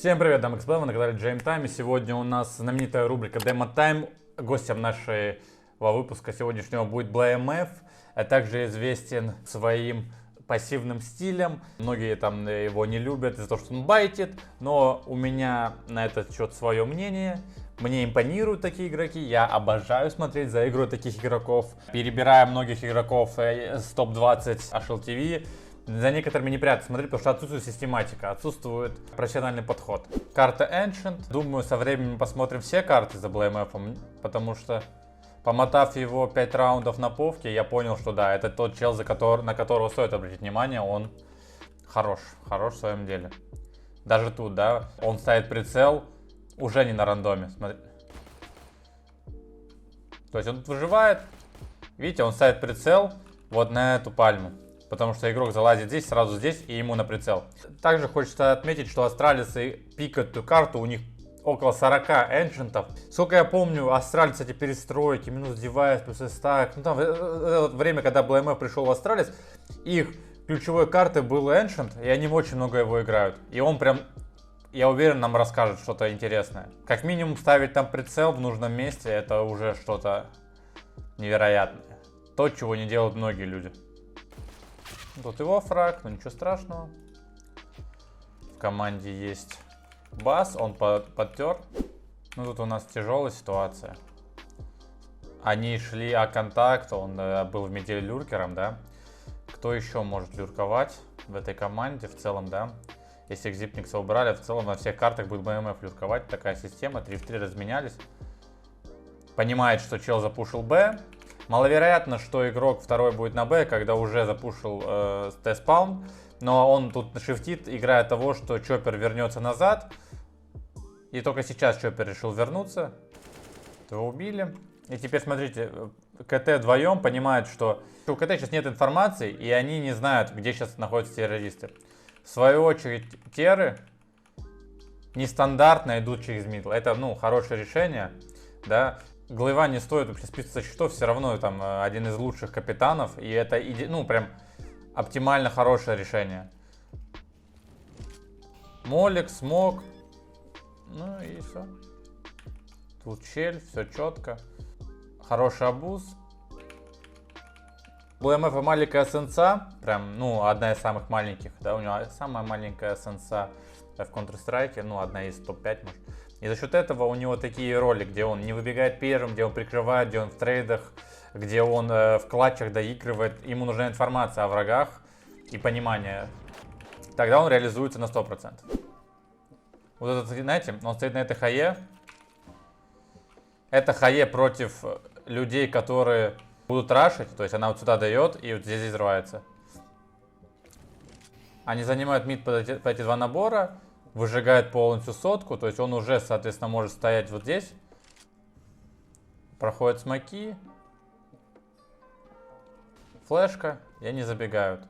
Всем привет, дамы и господа, вы на канале Game Time. И сегодня у нас знаменитая рубрика Demo Time. Гостем нашего выпуска сегодняшнего будет BlameF, а также известен своим пассивным стилем. Многие там его не любят из-за того, что он байтит, но у меня на этот счет свое мнение. Мне импонируют такие игроки, я обожаю смотреть за игрой таких игроков. Перебирая многих игроков с топ-20 HLTV, за некоторыми не приятно смотреть, потому что отсутствует систематика, отсутствует профессиональный подход. Карта Ancient. Думаю, со временем посмотрим все карты за BlameF, потому что, помотав его 5 раундов на повке, я понял, что да, это тот чел, на которого стоит обратить внимание. Он хорош в своем деле. Даже тут, да, он ставит прицел уже не на рандоме. Смотри. То есть он тут выживает. Видите, он ставит прицел вот на эту пальму. Потому что игрок залазит здесь, сразу здесь и ему на прицел. Также хочется отметить, что астралисы пикают эту карту, у них около 40 эншентов. Сколько я помню, астралис, эти перестройки, минус девайс, плюс стак. Ну там время, когда BlameF пришел в астралис, их ключевой картой был эншент, и они очень много его играют. И он прям, я уверен, нам расскажет что-то интересное. Как минимум ставить там прицел в нужном месте, это уже что-то невероятное. То, чего не делают многие люди. Тут его фраг, но ничего страшного. В команде есть Бас, он подтер. Ну тут у нас тяжелая ситуация. Они шли контакт, он был в миде люркером, да. Кто еще может люрковать в этой команде в целом, да? Если Экзипникса убрали, в целом на всех картах будет BMF люрковать. Такая система, 3 в 3 разменялись. Понимает, что чел запушил Б. Маловероятно, что игрок второй будет на Б, когда уже запушил Т-спаун. Но он тут шифтит, играя того, что Чоппер вернется назад. И только сейчас Чоппер решил вернуться. Его убили. И теперь смотрите, КТ вдвоем понимает, что у КТ сейчас нет информации, и они не знают, где сейчас находятся террористы. В свою очередь, терры нестандартно идут через мидл. Это, ну, хорошее решение, да. Глыва не стоит вообще списываться со счетов, все равно там один из лучших капитанов, и это, ну, прям оптимально хорошее решение. Молик, смог, ну и все. Тут щель, все четко. Хороший абуз. BlameF маленькая сенса, прям, ну, одна из самых маленьких, да, у него самая маленькая сенса в Counter-Strike, ну, одна из топ-5, может. И за счет этого у него такие роли, где он не выбегает первым, где он прикрывает, где он в трейдах, где он в клатчах доигрывает. Ему нужна информация о врагах и понимание. Тогда он реализуется на 100%. Вот этот, знаете, он стоит на этой хае. Это хае против людей, которые будут рашить. То есть она вот сюда дает и вот здесь взрывается. Они занимают мид по эти два набора. Выжигает полностью сотку, то есть он уже, соответственно, может стоять вот здесь. Проходят смоки. Флешка, и они забегают.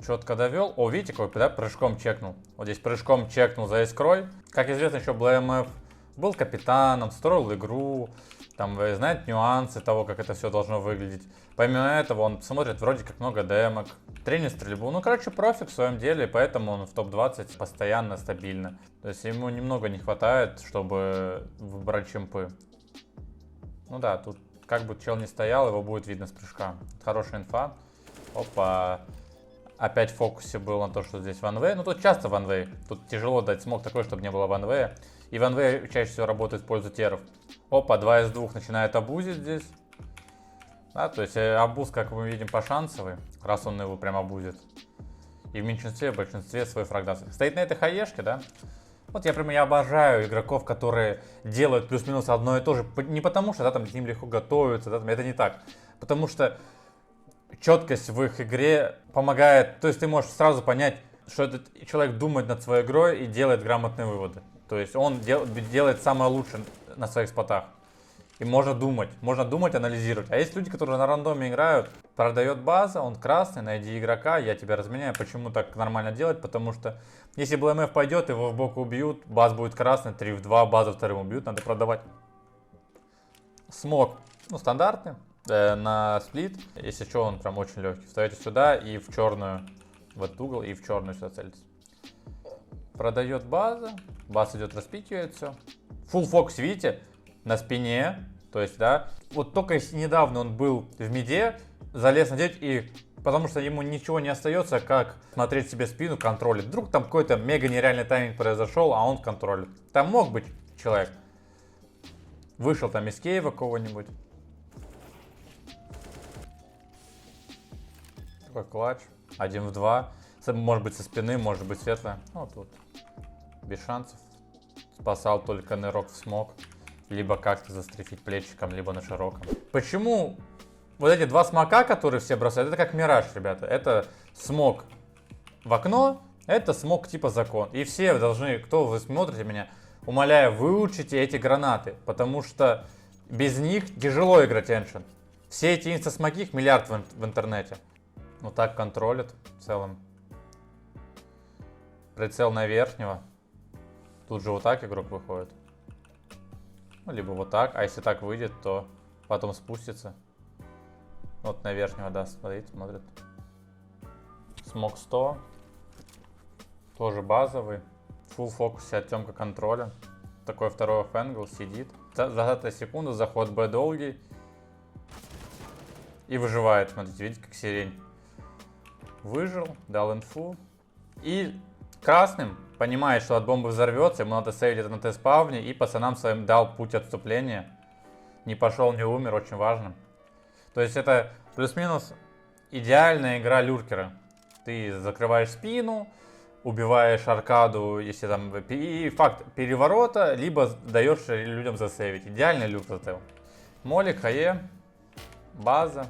Четко довел. О, видите, какой, да, прыжком чекнул. Вот здесь прыжком чекнул за искрой. Как известно, еще BlameF был капитаном, строил игру. Там знает нюансы того, как это все должно выглядеть. Помимо этого, он смотрит вроде как много демок, тренит стрельбу. Ну, короче, профик в своем деле, поэтому он в топ-20 постоянно, стабильно. То есть ему немного не хватает, чтобы выбрать чемпы. Ну да, тут как бы чел не стоял, его будет видно с прыжка. Хорошая инфа. Опа. Опять в фокусе был на то, что здесь ванвей. Ну, тут часто ванвей. Тут тяжело дать смог такой, чтобы не было ванвея. И ванвей чаще всего работает в пользу теров. Опа, 2 из 2 начинает абузить здесь. Да, то есть абуз, как мы видим, пошансовый, раз он его прям абузит. И в меньшинстве, в большинстве свой фраг даст. Стоит на этой хаешке, да? Вот я обожаю игроков, которые делают плюс-минус одно и то же. Не потому что, да, там к ним легко готовятся, да, там, это не так. Потому что четкость в их игре помогает. То есть ты можешь сразу понять, что этот человек думает над своей игрой и делает грамотные выводы. То есть он делает самое лучшее на своих спотах. И можно думать, анализировать. А есть люди, которые на рандоме играют, продает база, он красный, найди игрока, я тебя разменяю. Почему так нормально делать? Потому что если BlameF пойдет, его в бок убьют, баз будет красный, 3 в 2, базу вторым убьют, надо продавать. Смог, ну, стандартный, на сплит. Если что, он прям очень легкий. Вставите сюда и в черную в этот угол и в черную сюда целится. Продает база. База идет, распикивает все. Full фокус, видите, на спине. То есть, да, вот только недавно он был в миде, залез на 9 и... Потому что ему ничего не остается, как смотреть себе спину, контролить. Вдруг там какой-то мега нереальный тайминг произошел, а он контролит. Там мог быть человек. Вышел там из кейва кого-нибудь. Такой клатч. 1 в 2. Может быть со спины, может быть светлая. Ну, тут без шансов. Спасал только нырок в смог. Либо как-то застрефить плечиком, либо на широком. Почему вот эти два смока, которые все бросают, это как мираж, ребята. Это смог в окно, это смог типа закон. И все должны, кто вы смотрите меня, умоляю, выучите эти гранаты. Потому что без них тяжело играть Эншен. Все эти инста-смоки, их миллиард в интернете. Ну так контролят в целом. Прицел на верхнего. Тут же вот так игрок выходит. Ну, либо вот так. А если так выйдет, то потом спустится. Вот на верхнего, да, смотрите, смотрит. Смог 100. Тоже базовый. Full фокус от Тёмка контроля. Такой второй фэнгл сидит. За секунду заход Б долгий. И выживает. Смотрите, видите, как сирень. Выжил, дал инфу. И красным понимает, что от бомбы взорвется, ему надо сейвить это на Т-спавне, и пацанам своим дал путь отступления. Не пошел, не умер, очень важно. То есть это плюс-минус идеальная игра люркера. Ты закрываешь спину, убиваешь аркаду, если там и факт переворота, либо даешь людям засейвить. Идеальный люркер. Молик, ХЕ, база,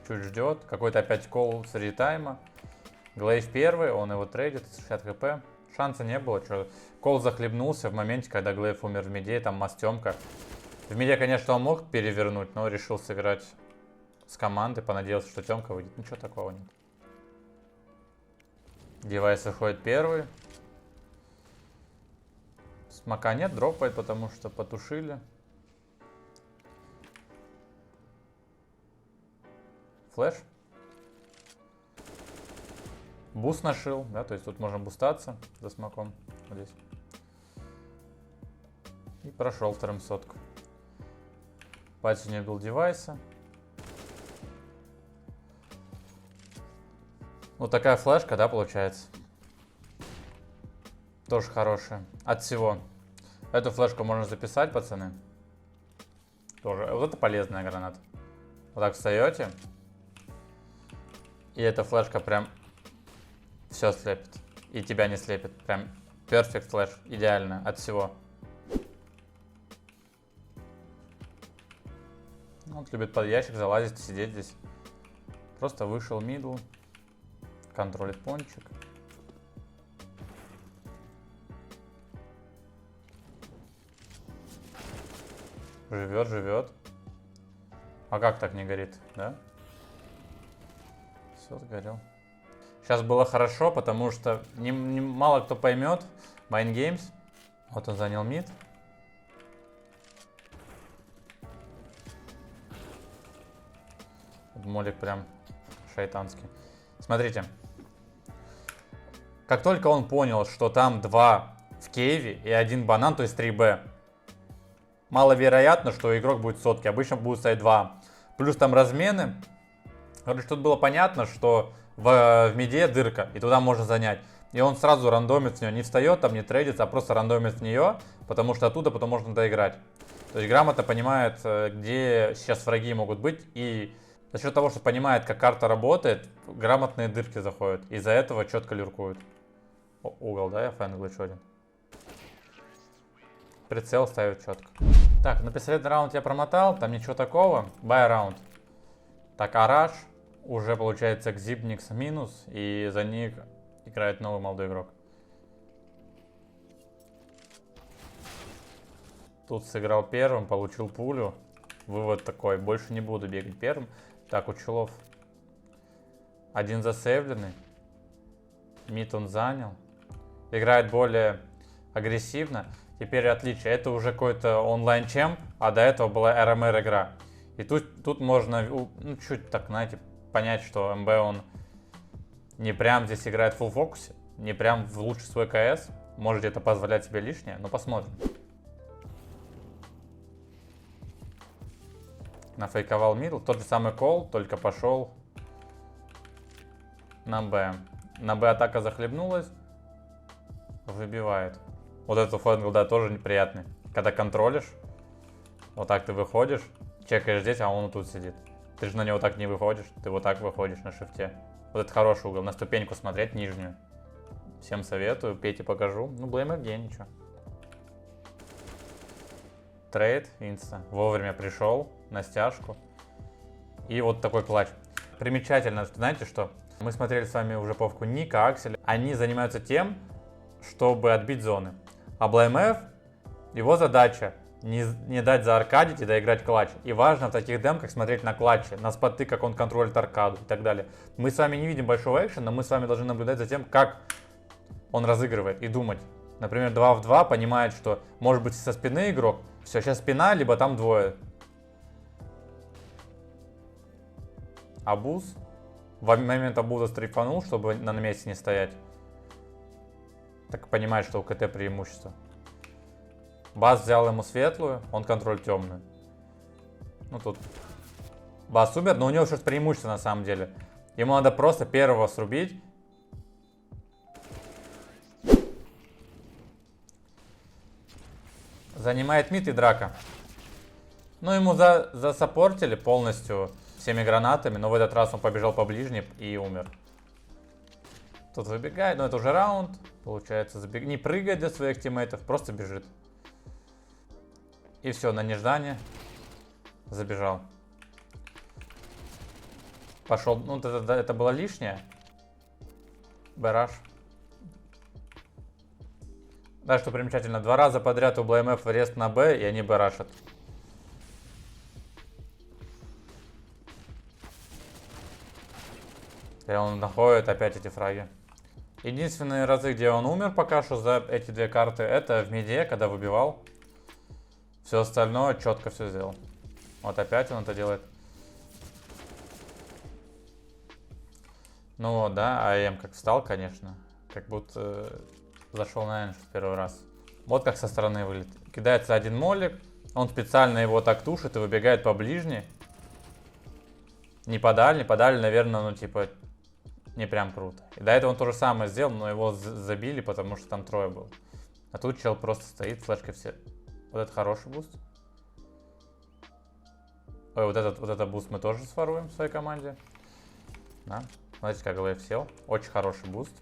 чуть ждет, какой-то опять кол среди тайма. Глейв первый, он его трейдит, 60 хп. Шанса не было, что кол захлебнулся в моменте, когда Глейв умер в миде, там мастемка. В миде, конечно, он мог перевернуть, но решил сыграть с командой, понадеялся, что Тёмка выйдет. Ничего такого нет. Девайс выходит первый. Смока нет, дропает, потому что потушили. Флэш. Буст нашил, да, то есть тут можно бустаться за смоком. Вот здесь. И прошел вторым сотку. Пати не был девайса. Вот такая флешка, да, получается. Тоже хорошая. От всего. Эту флешку можно записать, пацаны. Тоже. Вот это полезная граната. Вот так встаете. И эта флешка прям все слепит. И тебя не слепит. Прям перфект флеш. Идеально. От всего. Вот любит под ящик залазить, сидеть здесь. Просто вышел мидл. Контролит пончик. Живет, живет. А как так не горит, да? Все, сгорел. Сейчас было хорошо, потому что мало кто поймет. Mind Games. Вот он занял мид. Молик прям шайтанский. Смотрите. Как только он понял, что там 2 в кейве и 1 банан, то есть 3Б, маловероятно, что игрок будет сотки. Обычно будут стоять 2. Плюс там размены. Короче, тут было понятно, что в миде дырка, и туда можно занять. И он сразу рандомит с нее, не встает, там не трейдится, а просто рандомит в нее, потому что оттуда потом можно доиграть. То есть грамотно понимает, где сейчас враги могут быть, и за счет того, что понимает, как карта работает, грамотные дырки заходят. Из-за этого четко люркуют. Угол, да, я фэнгл еще один. Прицел ставит четко. Так, на пистолетный раунд я промотал, там ничего такого. Бай раунд. Так, Араш. Уже получается Xibnix минус, и за них играет новый молодой игрок. Тут сыграл первым, получил пулю. Вывод такой, больше не буду бегать первым. Так, у Чулов один засейвленный. Мид он занял. Играет более агрессивно. Теперь отличие, это уже какой-то онлайн-чемп, а до этого была РМР игра. И тут можно, ну, чуть так, знаете, понять, что МБ он Не прям здесь играет в full фокусе. Не прям в лучший свой КС. Можете это позволять себе лишнее, но посмотрим. Нафейковал мидл. Тот же самый кол, только пошел на Б. На Б атака захлебнулась. Выбивает. Вот этот флангл, да, тоже неприятный. Когда контролишь, вот так ты выходишь, чекаешь здесь, а он тут сидит. Ты же на него так не выходишь, ты вот так выходишь на шифте. Вот это хороший угол. На ступеньку смотреть, нижнюю. Всем советую, Пете покажу. Ну, BlameFG, ничего. Трейд, инста. Вовремя пришел на стяжку. И вот такой клатч. Примечательно, знаете что? Мы смотрели с вами уже повку Ника, Акселя. Они занимаются тем, чтобы отбить зоны. А BlameF, его задача не дать зааркадить и доиграть клатч. И важно в таких демках смотреть на клатчи, на споты, как он контролит аркаду и так далее. Мы с вами не видим большого экшена, но мы с вами должны наблюдать за тем, как он разыгрывает и думать. Например, 2 в 2 понимает, что может быть со спины игрок. Все, сейчас спина, либо там двое. Абуз. В момент абуза стрейфанул, чтобы на месте не стоять. Так понимает, что у КТ преимущество. Бас взял ему светлую, он контроль темную. Ну тут Бас умер, но у него сейчас преимущество на самом деле. Ему надо просто первого срубить. Занимает мид и драка. Ну ему засаппортили полностью всеми гранатами, но в этот раз он побежал по ближней и умер. Тут выбегает, но это уже раунд. Получается, не прыгает для своих тиммейтов, просто бежит. И все, на неждание забежал. Пошел, ну это было лишнее. Бараш. Да, что примечательно, 2 раза подряд у BlameF рест на Б, и они барашат. И он находит опять эти фраги. Единственные разы, где он умер пока что за эти 2 карты, это в миде, когда выбивал. Все остальное четко все сделал. Вот опять он это делает. Ну да, АМ как встал, конечно. Как будто зашел на энш в первый раз. Вот как со стороны выглядит. Кидается один молик. Он специально его так тушит и выбегает по ближней. Не по дальней, наверное, ну типа не прям круто. И до этого он то же самое сделал, но его забили, потому что там трое было. А тут чел просто стоит, флешкой все. Вот это хороший буст. Ой, вот этот буст мы тоже своруем в своей команде. Да. Смотрите, как Глейв сел. Очень хороший буст.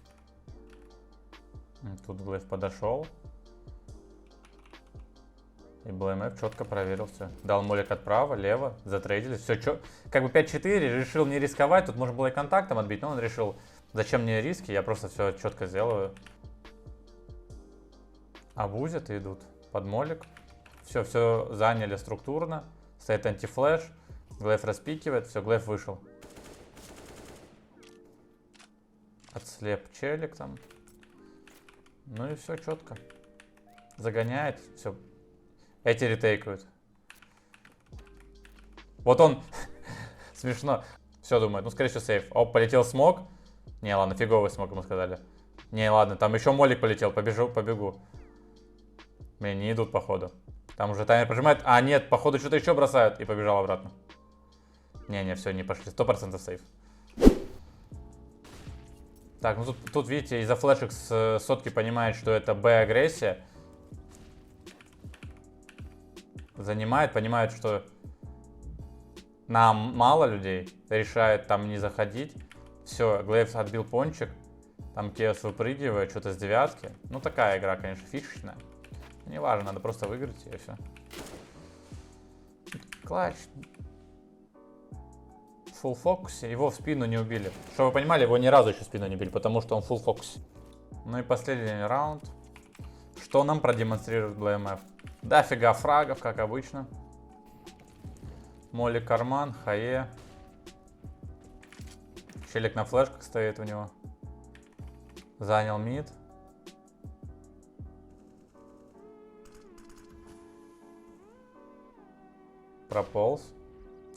Тут Глейв подошел. И BlameF четко проверил все. Дал молик отправо, лево, затрейдили. Все, как бы 5-4, решил не рисковать. Тут можно было и контактом отбить, но он решил, зачем мне риски, я просто все четко сделаю. Абузят и идут под молик. Все заняли структурно. Стоит антифлэш. Глейв распикивает. Все, Глейв вышел. Отслеп челик там. Ну и все четко. Загоняет. Все. Эти ретейкают. Вот он. Смешно. Все думает. Ну, скорее всего, сейф. Оп, полетел смог. Не, ладно, фиговый смог, ему сказали. Не, ладно, там еще молик полетел. Побегу. Мне не идут, походу. Там уже таймер прожимает. А, нет, походу что-то еще бросают. И побежал обратно. Не, все, не пошли. 100% сейф. Так, ну тут видите, из-за флешек с сотки понимает, что это Б-агрессия. Занимает, понимает, что нам мало людей. Решает там не заходить. Все, Глейвс отбил пончик. Там Кеос выпрыгивает, что-то с девятки. Ну, такая игра, конечно, фишечная. Не важно, надо просто выиграть и все. Клатч. Фулл фокусе. Его в спину не убили. Чтобы вы понимали, его ни разу еще в спину не били, потому что он фулл фокусе. Ну и последний раунд. Что нам продемонстрирует BlameF? Дофига фрагов, как обычно. Молли карман, хае. Челик на флешках стоит у него. Занял мид. Прополз.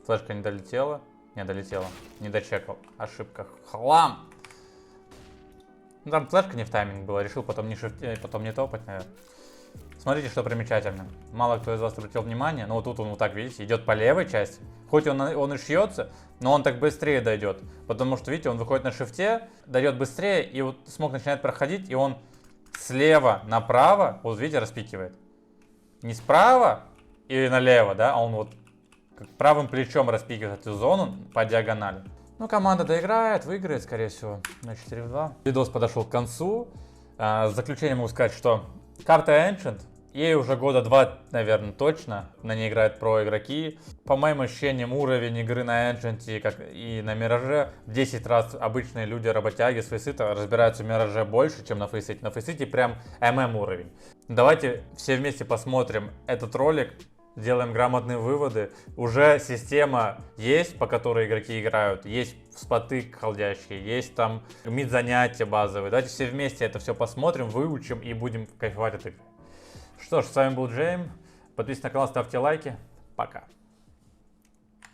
Флешка не долетела. Не долетела. Не дочекал. Ошибка. Хлам! Ну, там флешка не в тайминг была, решил потом не шифтить, потом не топать, наверное. Смотрите, что примечательно. Мало кто из вас обратил внимание, но вот тут он вот так, видите, идет по левой части. Хоть он и шьется, но он так быстрее дойдет. Потому что, видите, он выходит на шифте, дойдет быстрее, и вот смог начинает проходить, и он слева направо, вот видите, распикивает. Не справа или налево, да, а он вот как правым плечом распикивает эту зону по диагонали. Ну, команда доиграет, выиграет, скорее всего, на 4-2. Видос подошел к концу. В заключение могу сказать, что карта Ancient, ей уже года 2, наверное, точно, на ней играют про игроки. По моим ощущениям, уровень игры на Ancient, как и на Мираже, в 10 раз обычные люди, работяги с фейсита разбираются в Мираже больше, чем на фейсите. На фейсите прям ММ уровень. Давайте все вместе посмотрим этот ролик. Делаем грамотные выводы. Уже система есть, по которой игроки играют. Есть споты холдящие, есть там мид-занятия базовые. Давайте все вместе это все посмотрим, выучим и будем кайфовать от игры. Что ж, с вами был Джейм. Подписывайтесь на канал, ставьте лайки. Пока.